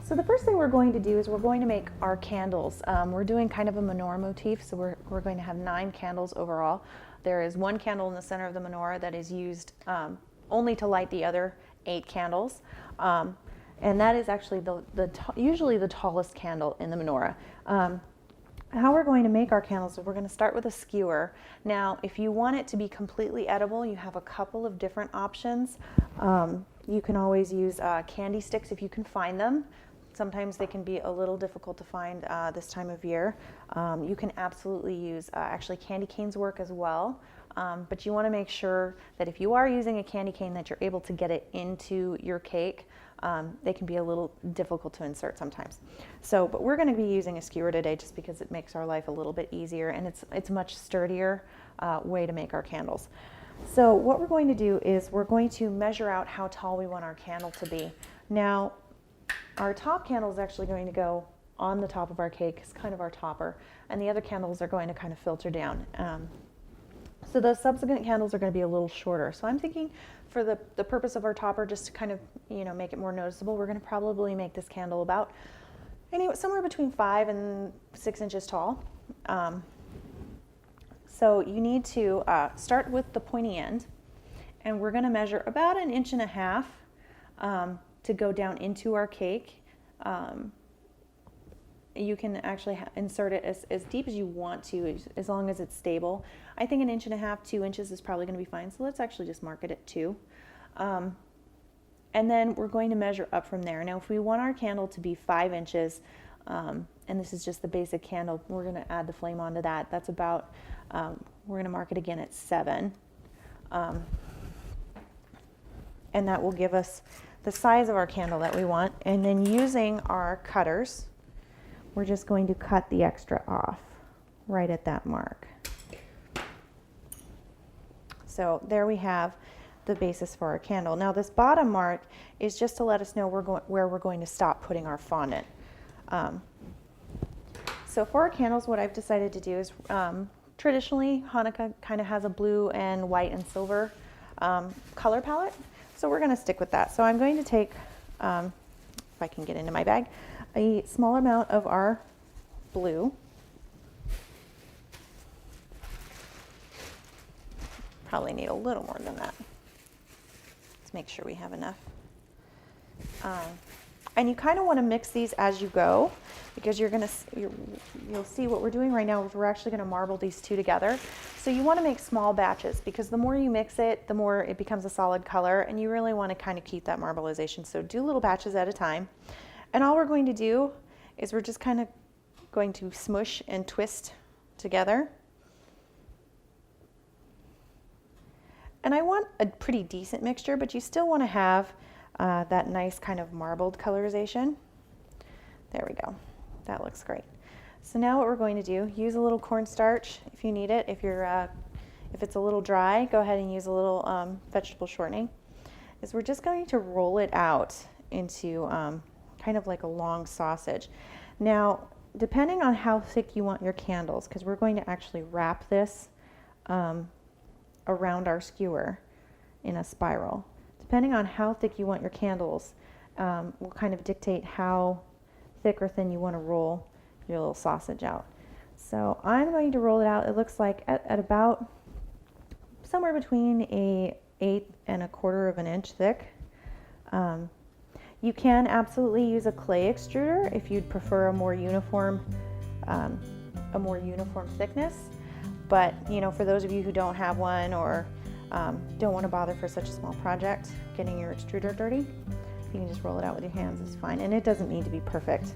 So the first thing we're going to do is we're going to make our candles. We're doing kind of a menorah motif, so we're going to have 9 candles overall. There is 1 candle in the center of the menorah that is used only to light the other 8 candles. And that is actually usually the tallest candle in the menorah. How we're going to make our candles is we're going to start with a skewer. Now, if you want it to be completely edible, you have a couple of different options. You can always use candy sticks if you can find them. Sometimes they can be a little difficult to find this time of year. You can absolutely use, actually candy canes work as well. But you want to make sure that if you are using a candy cane that you're able to get it into your cake. They can be a little difficult to insert sometimes. So, but we're going to be using a skewer today just because it makes our life a little bit easier, and it's a much sturdier way to make our candles. So what we're going to do is we're going to measure out how tall we want our candle to be. Now, our top candle is actually going to go on the top of our cake. It's kind of our topper, and the other candles are going to kind of filter down. So the subsequent candles are going to be a little shorter. So I'm thinking for the purpose of our topper, just to kind of, make it more noticeable, we're going to probably make this candle about somewhere between 5 and 6 inches tall. So you need to start with the pointy end, and we're going to measure about 1.5 inches to go down into our cake. You can actually insert it as deep as you want to, as long as it's stable. I think 1.5 inches, 2 inches is probably going to be fine. So let's actually just mark it at 2. And then we're going to measure up from there. Now, if we want our candle to be 5 inches, and this is just the basic candle, we're going to add the flame onto that. That's about, we're going to mark it again at 7. And that will give us the size of our candle that we want. And then using our cutters, we're just going to cut the extra off right at that mark. So there we have the basis for our candle. Now this bottom mark is just to let us know where we're going to stop putting our fondant. So for our candles, what I've decided to do is, traditionally Hanukkah kind of has a blue and white and silver color palette. So we're going to stick with that. So I'm going to take, if I can get into my bag, a small amount of our blue. Probably need a little more than that. Let's make sure we have enough. And you kind of want to mix these as you go, because you'll see what we're doing right now is we're actually going to marble these two together. So you want to make small batches, because the more you mix it, the more it becomes a solid color, and you really want to kind of keep that marbleization. So do little batches at a time. And all we're going to do is we're just kind of going to smush and twist together. And I want a pretty decent mixture, but you still want to have that nice kind of marbled colorization. There we go. That looks great. So now what we're going to do, use a little cornstarch if you need it. If it's a little dry, go ahead and use a little vegetable shortening. Is we're just going to roll it out into kind of like a long sausage. Now, depending on how thick you want your candles, because we're going to actually wrap this around our skewer in a spiral. Depending on how thick you want your candles will kind of dictate how thick or thin you want to roll your little sausage out. So I'm going to roll it out. It looks like at about somewhere between a 1/8 and 1/4 inch thick. You can absolutely use a clay extruder if you'd prefer a more uniform thickness. But for those of you who don't have one or don't want to bother for such a small project getting your extruder dirty, you can just roll it out with your hands. It's fine, and it doesn't need to be perfect.